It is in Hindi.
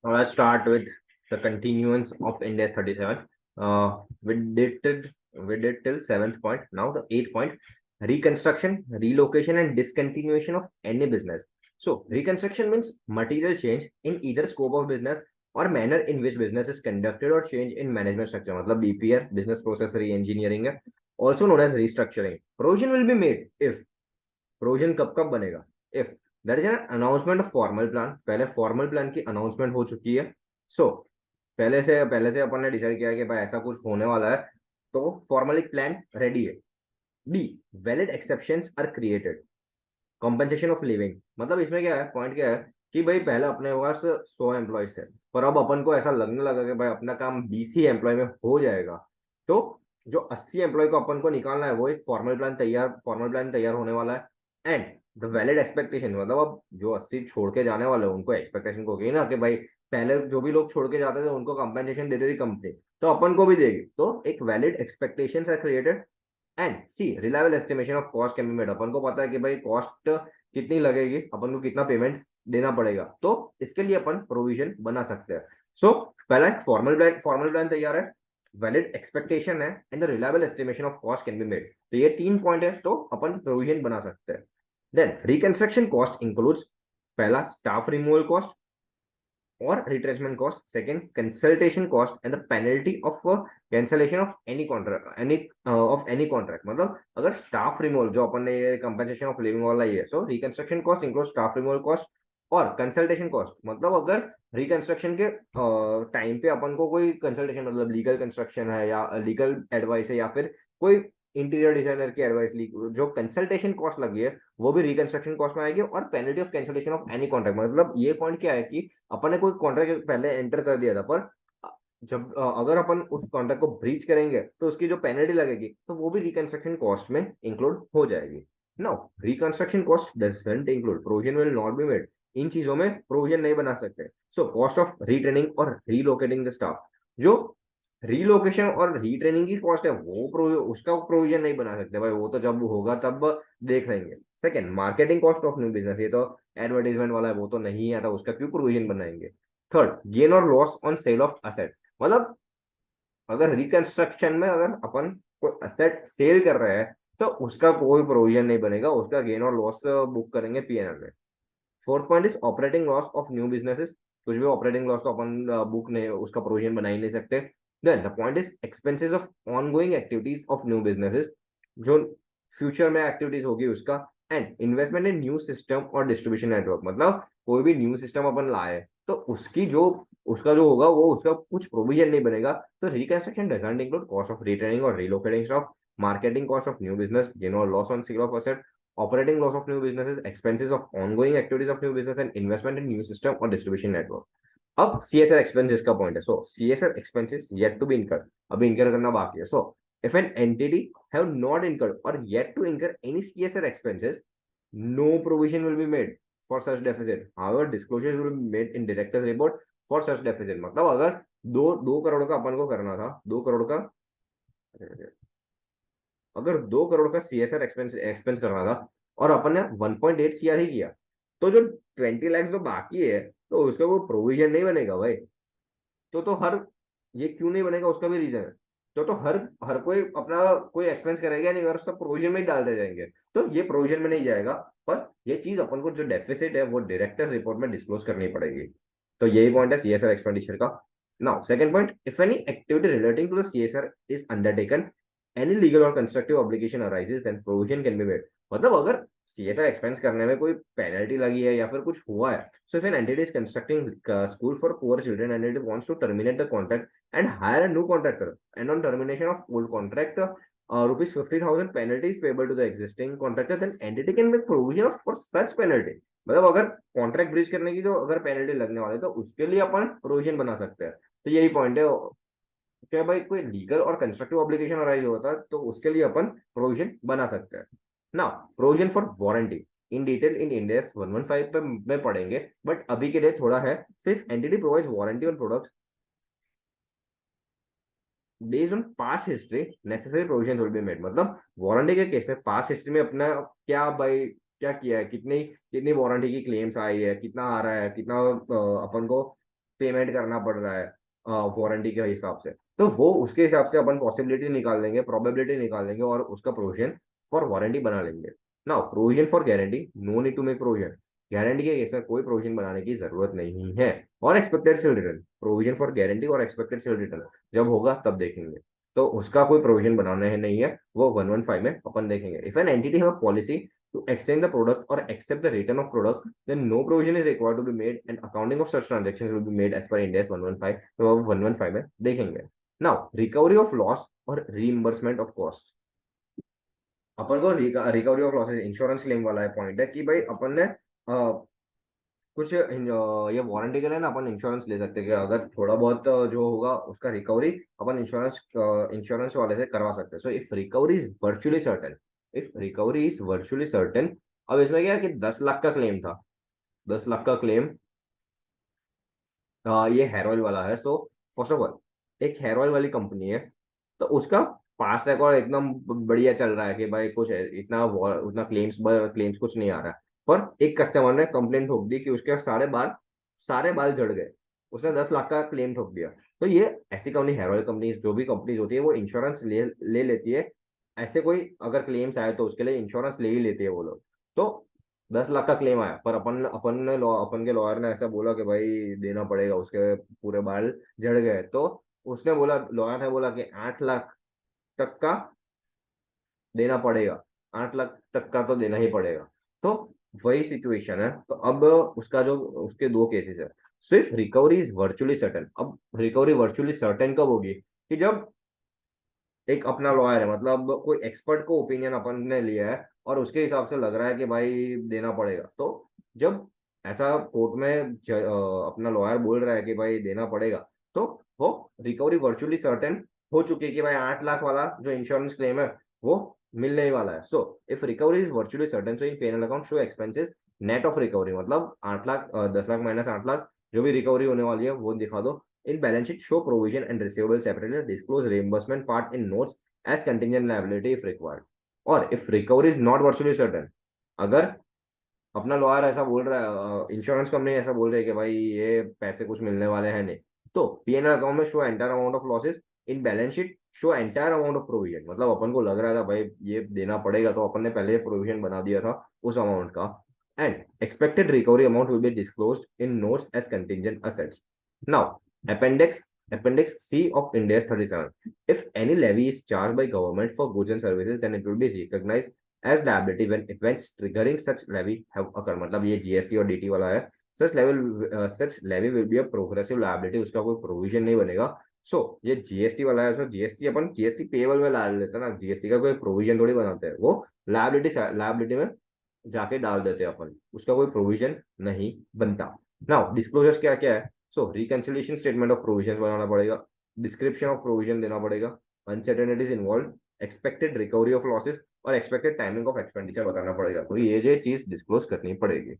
Let's start with the continuance of Index 37. We did till seventh point. Now the eighth point: reconstruction, relocation, and discontinuation of any business. So reconstruction means material change in either scope of business or manner in which business is conducted or change in management structure. मतलब BPR, business process re-engineering है, also known as restructuring. Provision will be made if provision कब कब बनेगा if that is an announcement of formal plan. पहले फॉर्मल प्लान की अनाउंसमेंट हो चुकी है। सो पहले से अपन ने डिसाइड किया है कि भाई ऐसा कुछ होने वाला है, तो फॉर्मल प्लान रेडी है। B, valid exceptions are created. Compensation of living, मतलब इसमें क्या है, पॉइंट क्या है कि भाई पहले अपने पास 100 एम्प्लॉयज थे, पर अब अपन को ऐसा लगने लगा कि भाई अपना काम 20 ही एम्प्लॉय में हो जाएगा। तो जो 80 एम्प्लॉय को अपन को निकालना है, वो एक फॉर्मल प्लान तैयार होने वाला है। एंड द वैलिड एक्सपेक्टेशन, मतलब अब जो 80 छोड़ के जाने वाले हैं उनको एक्सपेक्टेशन को होगी ना कि भाई पहले जो भी लोग छोड़ के जाते थे उनको कंपेंसेशन देती थी कंपनी, तो अपन को भी देगी। तो एक valid expectation are created. And C, reliable estimation of cost can be made. अपन को पता है कि भाई कॉस्ट कितनी लगेगी, अपन को कितना पेमेंट देना पड़ेगा, तो इसके लिए अपन प्रोविजन बना सकते हैं। सो पहला फॉर्मल प्लान तैयार है, वैलिड एक्सपेक्टेशन है, and the reliable estimation of cost can be made. तो ये 3 पॉइंट है, तो अपन प्रोविजन बना सकते हैं। देन रिकंस्ट्रक्शन कॉस्ट इंक्लूड्स, पहला staff removal cost or retrenchment cost. Second, consultation cost and the penalty of cancellation of any contract, any contract. मतलब अगर स्टाफ रिमूवल जो अपन ने ये कंपनसेशन ऑफ लिविंग वाला ही है, so reconstruction cost include staff removal cost और कंसल्टेशन कॉस्ट। मतलब अगर रिकंस्ट्रक्शन के टाइम पे अपन को कोई कंसल्टेशन, मतलब लीगल कंस्ट्रक्शन है या लीगल एडवाइस है या फिर कोई इंटीरियर डिजाइनर की एडवाइस ली, जो कंसल्टेशन कॉस्ट लगी है वो भी रिकंस्ट्रक्शन कॉस्ट में आएगी। और penalty of cancellation of any contract, मतलब ये पॉइंट क्या है कि अपन ने कोई कॉन्ट्रैक्ट पहले एंटर कर दिया था, पर जब अगर अपन उस कॉन्ट्रैक्ट को ब्रीच करेंगे तो उसकी जो पेनल्टी लगेगी तो वो भी रिकंस्ट्रक्शन कॉस्ट में इंक्लूड हो जाएगी। Now reconstruction cost doesn't include, provision will not be made. इन चीजों में प्रोविजन नहीं बना सकते। सो कॉस्ट ऑफ रीट्रेनिंग और रीलोकेटिंग द स्टाफ, जो रीलोकेशन और रीट्रेनिंग की कॉस्ट है वो उसका प्रोविजन नहीं बना सकते भाई, वो तो जब होगा तब देख लेंगे। Second, marketing cost of new business, ये तो एडवर्टाइजमेंट वाला है, वो तो नहीं आता, उसका क्यों प्रोविजन बनाएंगे। थर्ड, गेन और loss on sale of asset, मतलब अगर रिकंस्ट्रक्शन में अगर अपन कोई असेट सेल कर रहे हैं तो उसका कोई प्रोविजन नहीं बनेगा, उसका गेन और लॉस बुक करेंगे पीएनएल में। Fourth point is operating loss of new businesses, कुछ भी ऑपरेटिंग लॉस तो अपन बुक नहीं, उसका प्रोविजन बना ही नहीं सकते। Then the point is expenses of ongoing activities of new businesses, जो फ्यूचर में एक्टिविटीज होगी उसका। And investment in new system और डिस्ट्रीब्यूशन नेटवर्क, मतलब कोई भी न्यू सिस्टम अपन लाए तो उसकी जो उसका जो होगा वो उसका कुछ प्रोविजन नहीं बनेगा। तो reconstruction doesn't include cost of retraining और relocating of, marketing cost of new business, gain और loss on sale of asset, operating loss of new businesses, expenses of ongoing activities of new business, and investment in new system or distribution network. अब CSR expenses का पॉइंट है। सो CSR expenses yet to be incurred, अभी incur करना बाकी है। सो if an entity have not incurred or yet to incur any CSR expenses, no provision will be made for such deficit. However, disclosures will be made in director's report for such deficit. मतलब अगर दो करोड़ का अपन को करना था, 2 करोड़ का, अगर 2 करोड़ का CSR एक्सपेंस करना था और अपन ने 1.8 CR ही किया, तो जो 20 लाख जो बाकी है तो उसका वो प्रोविजन नहीं बनेगा भाई। तो हर ये क्यों नहीं बनेगा, उसका भी रीजन है। तो हर हर कोई अपना कोई एक्सपेंस करेगा नहीं और सब प्रोविजन में ही डालते जाएंगे, तो ये प्रोविजन में नहीं जाएगा। पर ये चीज अपन को जो डेफिसिट है वो डायरेक्टर्स रिपोर्ट में डिस्क्लोज करनी पड़ेगी। तो यही पॉइंट है CSR एक्सपेंडिचर का। Now second point, if any activity relating to the CSR is undertaken, any legal और constructive obligation arises, then provision can be made. मतलब अगर CSR एक्सपेंस करने में कोई पेनल्टी लगी है या फिर कुछ हुआ है, so if an entity is constructing school for poor children and it wants to terminate the contract and hire a new contractor, and on termination of old contract, rupees 50,000 penalty is payable to the existing contractor, then entity can make provision of for such penalty। मतलब अगर कॉन्ट्रैक्ट ब्रीच करने की जो अगर पेनल्टी लगने वाली है तो उसके लिए अपन प्रोविजन बना सकते हैं। तो यही पॉइंट है, क्या भाई कोई लीगल और कंस्ट्रक्टिव ऑब्लिगेशन अराइज होता है तो उसके लिए अपन प्रोविजन बना सकते हैं। ना provision for warranty in detail in index 115 पे में पढ़ेंगे, बट अभी के लिए थोड़ा है, सिर्फ entity provides warranty on products based on past history, necessary provision will be made. मतलब वारंटी के केस में पास्ट हिस्ट्री में अपना क्या भाई क्या किया है, कितनी कितनी वारंटी की क्लेम्स आई है, कितना आ रहा है, कितना अपन को पेमेंट करना पड़ रहा है वारंटी के हिसाब से, तो वो उसके हिसाब से अपन पॉसिबिलिटी निकाल लेंगे, प्रोबेबिलिटी निकाल लेंगे और उसका प्रोविजन फॉर वारंटी बना लेंगे। Now provision for guarantee, no need to make provision. Guarantee के केस में कोई प्रोविजन बनाने की जरूरत नहीं है। और expected sale return, provision for guarantee और एक्सपेक्टेड सेल रिटर्न जब होगा तब देखेंगे, तो उसका कोई प्रोविजन बनाना है नहीं है, वो 115 में अपन देखेंगे। If an entity have a policy to exchange the product or accept the return of product, then no provision is required to be made and accounting of such transactions will be made as per Ind AS 115। तो अब 115 में देखेंगे। Now recovery of loss और reimbursement of cost, अपन को recovery of losses insurance claim वाला है पॉइंट है कि भाई अपन ने कुछ ये वारंटी के लिए ना अपन इंश्योरेंस ले सकते हैं कि अगर थोड़ा बहुत जो होगा उसका रिकवरी अपन इंश्योरेंस वाले से करवा सकते हैं। सो if recovery is virtually certain, if recovery is virtually certain, अब इसमें क्या है कि 10 लाख का क्लेम था, 10 लाख का क्लेम ये हेयर ऑयल वाला है। सो फर्स्ट ऑफ ऑल एक हेयर ऑयल वाली कंपनी है, तो उसका पास्ट रिकॉर्ड एकदम बढ़िया चल रहा है कि भाई कुछ इतना उतना क्लेम्स कुछ नहीं आ रहा है। पर एक कस्टमर ने कंप्लेंट ठोक दी कि उसके सारे बाल झड़ गए, उसने 10 लाख का क्लेम ठोक दिया। तो ये ऐसी कंपनी, हेयर ऑयल कंपनी, जो भी कंपनीज होती है वो इंश्योरेंस ले लेती है। ऐसे कोई अगर क्लेम्स आए तो उसके लिए इंश्योरेंस ले ही लेती है वो लोग। तो 10 लाख का क्लेम आया, पर अपन के लॉयर ने ऐसा बोला कि भाई देना पड़ेगा, उसके पूरे बाल झड़ गए। तो उसने बोला, लॉयर ने बोला कि 8 लाख तक का देना पड़ेगा, 8 लाख तक का तो देना ही पड़ेगा। तो वही सिचुएशन है। तो अब उसका जो उसके दो केसेस है। सिर्फ रिकवरी इज वर्चुअली सर्टेन। अब रिकवरी वर्चुअली सर्टेन कब होगी कि जब एक अपना लॉयर है, मतलब कोई एक्सपर्ट को ओपिनियन अपन ने लिया है और उसके हिसाब से लग रहा है कि भाई देना पड़ेगा। तो जब ऐसा कोर्ट में अपना लॉयर बोल रहा है कि भाई देना पड़ेगा, तो वो रिकवरी वर्चुअली सर्टेन हो चुकी है कि भाई 8 लाख वाला जो इंश्योरेंस क्लेम है वो मिलने ही वाला है। So if recovery is virtually certain, so in P and L account show expenses net of recovery, मतलब 8 लाख 10 लाख माइनस 8 लाख जो भी रिकवरी होने वाली है वो दिखा दो। In balance sheet, show provision and receivable separately. Disclose reimbursement part in notes as contingent liability if required. और if recovery is not virtually certain, अगर अपना लॉयर ऐसा बोल रहा है, इंश्योरेंस कंपनी ऐसा बोल रही है कि भाई ये पैसे कुछ मिलने वाले हैं नहीं, तो पीएनएल अकाउंट में show entire amount of losses, in balance sheet show entire amount of provision. मतलब अपन को लग रहा था भाई ये देना पड़ेगा, तो अपन ने पहले प्रोविजन बना दिया था उस अमाउंट का। And expected recovery amount will be disclosed in notes as contingent assets. Now appendix appendix C of Ind AS 37, if any levy is charged by government for goods and services, then it will be recognized as liability when events triggering such levy have occurred। मतलब ये जीएसटी और डीटी वाला है। such levy will be a progressive liability, उसका कोई प्रोविजन नहीं बनेगा। सो ये जीएसटी वाला है, सो जीएसटी अपन जीएसटी पेबल में डाल लेते हैं ना, जीएसटी का कोई प्रोविजन थोड़ी बनाते हैं, वो लायबिलिटी में जाके डाल देते हैं अपन, उसका कोई प्रोविजन नहीं बनता। नाउ डिस्क्लोजर्स क्या क्या है? सो रिकंसिलिएशन स्टेटमेंट ऑफ प्रोविजन बनाना पड़ेगा, डिस्क्रिप्शन ऑफ प्रोविजन देना पड़ेगा, uncertainties involve, expected recovery of losses और एक्सपेक्टेड टाइमिंग ऑफ एक्सपेंडिचर बताना पड़ेगा। तो ये चीज डिस्क्लोज करनी पड़ेगी।